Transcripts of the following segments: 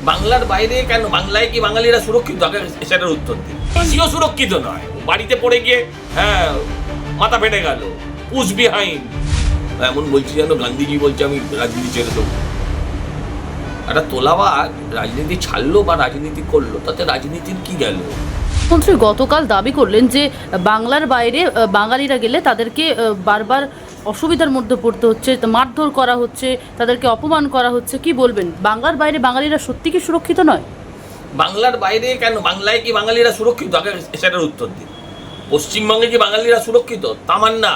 বাংলার বাইরে কেন, বাংলায় কি বাঙালিরা সুরক্ষিত? আগে সেটার উত্তর দিন। বেশিও সুরক্ষিত নয়, বাড়িতে পড়ে গিয়ে মাথা ফেটে গেল, পুশ বিহাইন্ড। এমন বলছি যেন গান্ধীজি বলছে আমি রাজনীতি ছেড়ে দেবো। একটা তোলাবাজ রাজনীতি ছাড়লো বা রাজনীতি করলো, তাতে রাজনীতির কি গেল? মন্ত্রী গতকাল দাবি করলেন যে বাংলার বাইরে বাঙালিরা গেলে তাদেরকে বারবার অসুবিধার মধ্যে পড়তে হচ্ছে, মারধর করা হচ্ছে, তাদেরকে অপমান করা হচ্ছে। কি বলবেন, বাংলার বাইরে বাঙালিরা সত্যি কি সুরক্ষিত নয়? বাংলার বাইরে কেন, বাংলায় কি বাঙালিরা সুরক্ষিত? আগে সেটার উত্তর দিন। পশ্চিমবঙ্গে কি বাঙালিরা সুরক্ষিত? তামান্না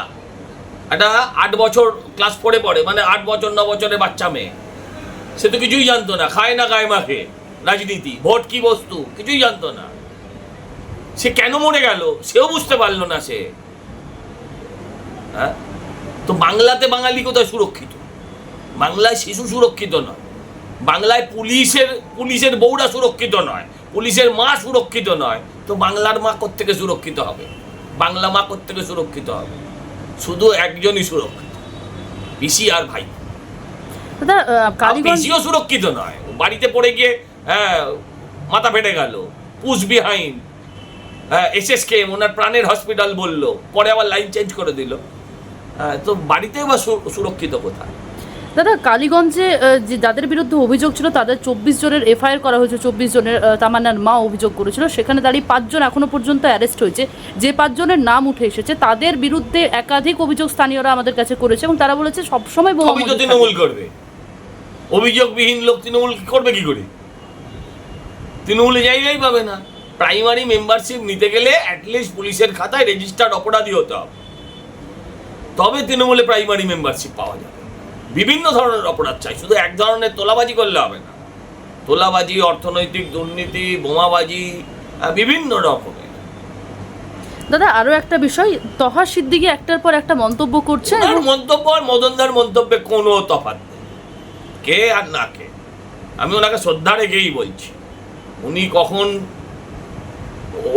একটা 8 বছর ক্লাস 4-এ পড়ে, মানে 8 বছর 9 বছরের বাচ্চা মেয়ে, সে তো কিছুই জানতো না, খায় না গায়ে মাখে, রাজনীতি ভোট কি বস্তু কিছুই জানতো না। সে কেন মরে গেল সেও বুঝতে পারলো না সে। হ্যাঁ, তো বাংলাতে বাঙালি কোথায় সুরক্ষিত? বাংলায় শিশু সুরক্ষিত নয়, বাংলায় পুলিশের বউরা সুরক্ষিত নয়, পুলিশের মা সুরক্ষিত নয়, তো বাংলার মা কোত্থেকে সুরক্ষিত হবে? বাংলা মা কোত্থেকে সুরক্ষিত হবে? শুধু একজনই সুরক্ষিত, পিসি আর ভাই। পিসিও সুরক্ষিত নয়, বাড়িতে পড়ে গিয়ে মাথা ফেটে গেল, পুশ বিহাইন্ড। এসএসকে ওনার প্রাণের হসপিটাল বললো, পরে আবার লাইন চেঞ্জ করে দিল। তো বাড়িতেও বা সুরক্ষিত কোথায়? দাদা, কালীগঞ্জে যে যাদের বিরুদ্ধে অভিযোগ ছিল তাদের 24 জনের এফআইআর করা হয়েছে। 24 জনের তামান্নার মা অভিযোগ করেছিল, সেখানে দাঁড়িয়ে 5 জন এখনো পর্যন্ত অ্যারেস্ট হয়েছে। যে 5 জনের নাম উঠে এসেছে তাদের বিরুদ্ধে একাধিক অভিযোগ স্থানীয়রা আমাদের কাছে করেছে এবং তারা বলেছে সবসময় তৃণমূল করবে। অভিযোগবিহীন লোক তৃণমূল করবে কি করে? তৃণমূলে জায়গাই পাবে না। প্রাইমারি মেম্বারশিপ নিতে গেলে অ্যাটলিস্ট পুলিশের খাতায় রেজিস্টার্ড অপরাধী হতে হবে, তবে তৃণমূলে প্রাইমারি মেম্বারশিপ পাওয়া যাবে। বিভিন্ন ধরনের অপরাধ চাই, শুধু এক ধরনের তোলাবাজি করলে হবে না। তোলাবাজি, অর্থনৈতিক দুর্নীতি, বোমাবাজি, বিভিন্ন রকমের। দাদা, আরো একটা বিষয়, তহা সিদ্দিকী একটার পর একটা মন্তব্য করছে। মন্তব্য আর মদনদার মন্তব্যে কোনো তফাৎ নেই, কে আর না কে। আমি ওনাকে শ্রদ্ধা রেখেই বলছি। উনি কখন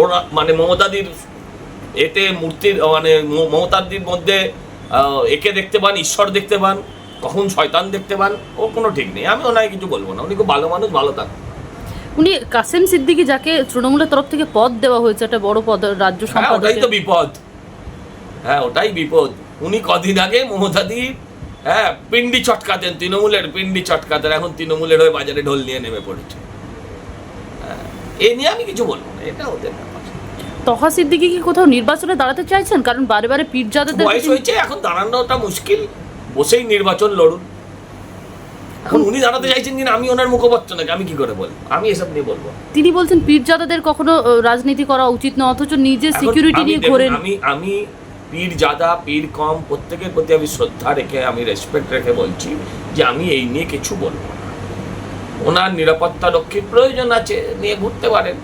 ওরা মানে মমতাদির এতে মূর্তির মানে মমতাদির মধ্যে একে দেখতে পান, ঈশ্বর দেখতে পান, কখন শয়তান দেখতে পান, ও কোনো ঠিক নেই। আমি ওনাকে কিছু বলবো না, উনি খুব ভালো মানুষ, ভালো থাকুন। উনি কাসেম সিদ্দিকী, যাকে তৃণমূলের তরফ থেকে পদ দেওয়া হয়েছে, একটা বড় পদ, রাজ্য সম্পাদক, ওটাই তো বিপদ। হ্যাঁ, ওটাই বিপদ। উনি কদিন আগে মমতাদি পিন্ডি চটকাতেন, তৃণমূলের পিন্ডি চটকাতেন, এখন তৃণমূলের হয়ে বাজারে ঢোল নিয়ে নেমে পড়েছে। এ নিয়ে আমি কিছু বলবো না, এটা ওদের ব্যাপার। তহা সিদ্দিকী কি কোথাও নির্বাচনে দাঁড়াতে চাইছেন? কারণ বারে বারে পীরজাদাদের বয়স হয়েছে, এখন দাঁড়ানোটা মুশকিল, বসেই নির্বাচন লড়ুন। এখন উনি দাঁড়াতে চাইছেন কিনা আমি ওনার মুখপাত্র নাকি, আমি কি করে বলবো? আমি এসব নিয়ে বলবো? তিনি বলছেন পীরজাদাদের কখনো রাজনীতি করা উচিত না, অথচ নিজে সিকিউরিটি নিয়ে ঘোরেন। আমি পীরজাদা, পীর কম, প্রত্যেকের প্রতি আমি শ্রদ্ধা রেখে, আমি রেসপেক্ট রেখে বলছি যে আমি এই নিয়ে কিছু বলবো না। ওনার নিরাপত্তা রক্ষীর প্রয়োজন আছে, নিয়ে ঘুরতে পারেন।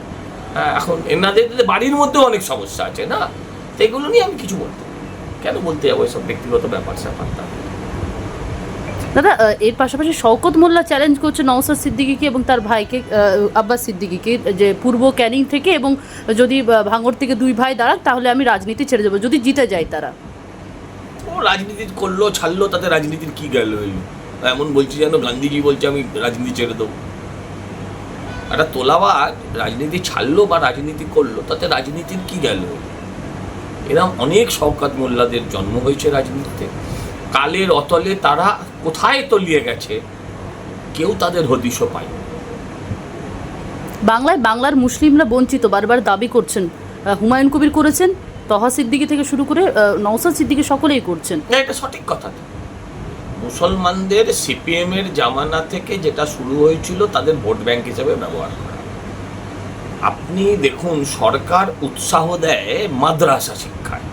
এখন এনাদের বাড়ির মধ্যেও অনেক সমস্যা আছে না, সেগুলো নিয়ে আমি কিছু বলতে কেন বলতে যাবো? এসব ব্যক্তিগত ব্যাপার স্যাপারটা। দাদা, এর পাশাপাশি শওকত মোল্লা চ্যালেঞ্জ করছে নওশাদ সিদ্দিকীকে এবং তার ভাইকে আব্বাস সিদ্দিকীকে, যে পূর্ব ক্যানিং থেকে এবং যদি ভাঙড় থেকে 2 ভাই দাঁড়াক তাহলে আমি রাজনীতি ছেড়ে দেবো যদি জিতে যায় তারা। ও রাজনীতি করলো ছাড়লো, তাতে রাজনীতির কি গেল? এমন বলছি যেন গান্ধীজি বলছে আমি রাজনীতি ছেড়ে দেবো। একটা তোলাবাজ রাজনীতি ছাড়লো বা রাজনীতি করলো, তাতে রাজনীতির কি গেল? এরকম অনেক শওকত মোল্লাদের জন্ম হয়েছে রাজনীতিতে। কালের অতলে তারা কোথায় তলিয়ে গেছে, কেউ তাদের হদিশও পায়। বাংলায় বাংলার মুসলিমরা বঞ্চিত বারবার দাবি করছেন, হুমায়ুন কবির করেছেন, তহা সিদ্দিকী থেকে শুরু করে নওশাদ সিদ্দিকী সকলেই করছেন। না, এটা সঠিক কথা। মুসলমানদের সিপিএম এর জামানা থেকে যেটা শুরু হয়েছিল তাদের ভোট ব্যাংক হিসেবে ব্যবহার করা। আপনি দেখুন, সরকার উৎসাহ দেয় মাদ্রাসা শিক্ষায়।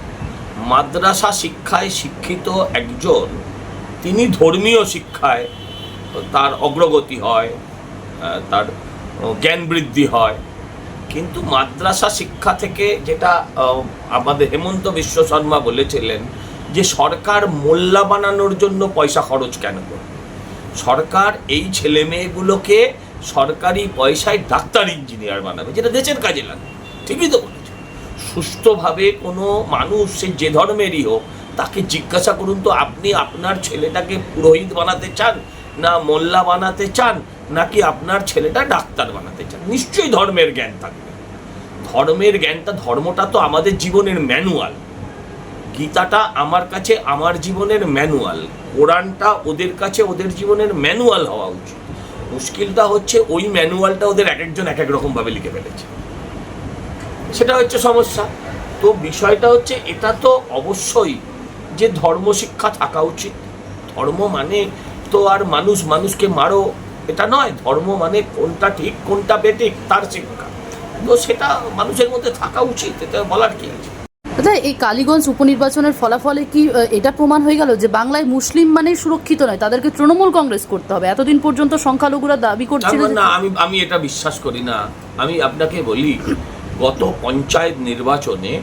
মাদ্রাসা শিক্ষায় শিক্ষিত একজন, তিনি ধর্মীয় শিক্ষায় তার অগ্রগতি হয়, তার জ্ঞান বৃদ্ধি হয়। কিন্তু মাদ্রাসা শিক্ষা থেকে যেটা আমাদের হেমন্ত বিশ্ব শর্মা বলেছিলেন যে সরকার মোল্লা বানানোর জন্য পয়সা খরচ কেন করবে? সরকার এই ছেলে মেয়েগুলোকে সরকারি পয়সায় ডাক্তার ইঞ্জিনিয়ার বানাবে, যেটা দেশের কাজে লাগে। ঠিকই তো বলেছে। সুস্থভাবে কোনো মানুষ, সে যে ধর্মেরই হোক, তাকে জিজ্ঞাসা করুন তো, আপনি আপনার ছেলেটাকে পুরোহিত বানাতে চান না মোল্লা বানাতে চান, নাকি আপনার ছেলেটা ডাক্তার বানাতে চান। নিশ্চয়ই ধর্মের জ্ঞান থাকবে। ধর্মের জ্ঞানটা, ধর্মটা তো আমাদের জীবনের ম্যানুয়াল। গীতাটা আমার কাছে আমার জীবনের ম্যানুয়াল, কোরআনটা ওদের কাছে ওদের জীবনের ম্যানুয়াল হওয়া উচিত। মুশকিলটা হচ্ছে ওই ম্যানুয়ালটা ওদের এক একজন এক এক রকম ভাবে লিখে ফেলেছে, সেটা হচ্ছে সমস্যা। তো বিষয়টা হচ্ছে এটা তো অবশ্যই যে ধর্ম শিক্ষা থাকা উচিত। ধর্ম মানে তো আর মানুষকে মারো এটা নয়। ধর্ম মানে কোনটা ঠিক কোনটা বেঠিক তার শিক্ষা, তো সেটা মানুষের মধ্যে থাকা উচিত, এটা বলার কি আছে। দাদা, এই কালীগঞ্জ উপনির্বাচনের ফলাফলে কি এটা প্রমাণ হয়ে গেল যে বাংলায় মুসলিম মানে সুরক্ষিত নয়, তাদেরকে তৃণমূল কংগ্রেস করতে হবে? এতদিন পর্যন্ত সংখ্যালঘুরা দাবি করছিল না, আমি এটা বিশ্বাস করি না। আমি আপনাকে বলি, গত পঞ্চায়েত নির্বাচনে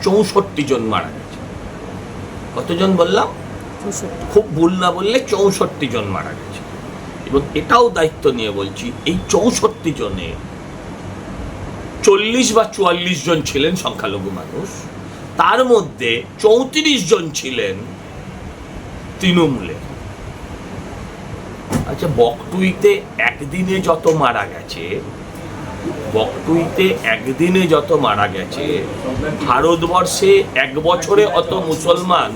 64 জন মারা গেছে। কতজন বললাম? খুব ভুল না বললে 64 জন মারা গেছে। এবং এটাও দায়িত্ব নিয়ে বলছি, এই 64 জনে 40 বা 44 জন ছিলেন সংখ্যালঘু মানুষ, তার মধ্যে 34 জন ছিলেন তৃণমূলে। আচ্ছা, বকটুইতে একদিনে যত মারা গেছে, ভারতবর্ষে এক বছরে অত মুসলমান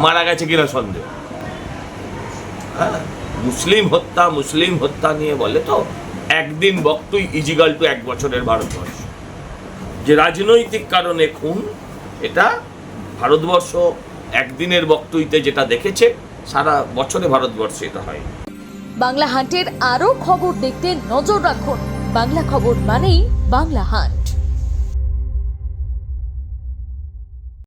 মারা গেছে কিনা সন্দেহ। হ্যাঁ, মুসলিম হত্যা নিয়ে বলে তো একদিন বকটুই ইজিগাল টু এক বছরের ভারতবর্ষ। যে রাজনৈতিক কারণে খুন, এটা ভারতবর্ষ একদিনের বকটুইতে যেটা দেখেছে, সারা বছরে ভারতবর্ষে এটা হয়। বাংলা হান্টের আরও খবর দেখতে নজর রাখুন। বাংলা খবর মানেই বাংলা হান্ট।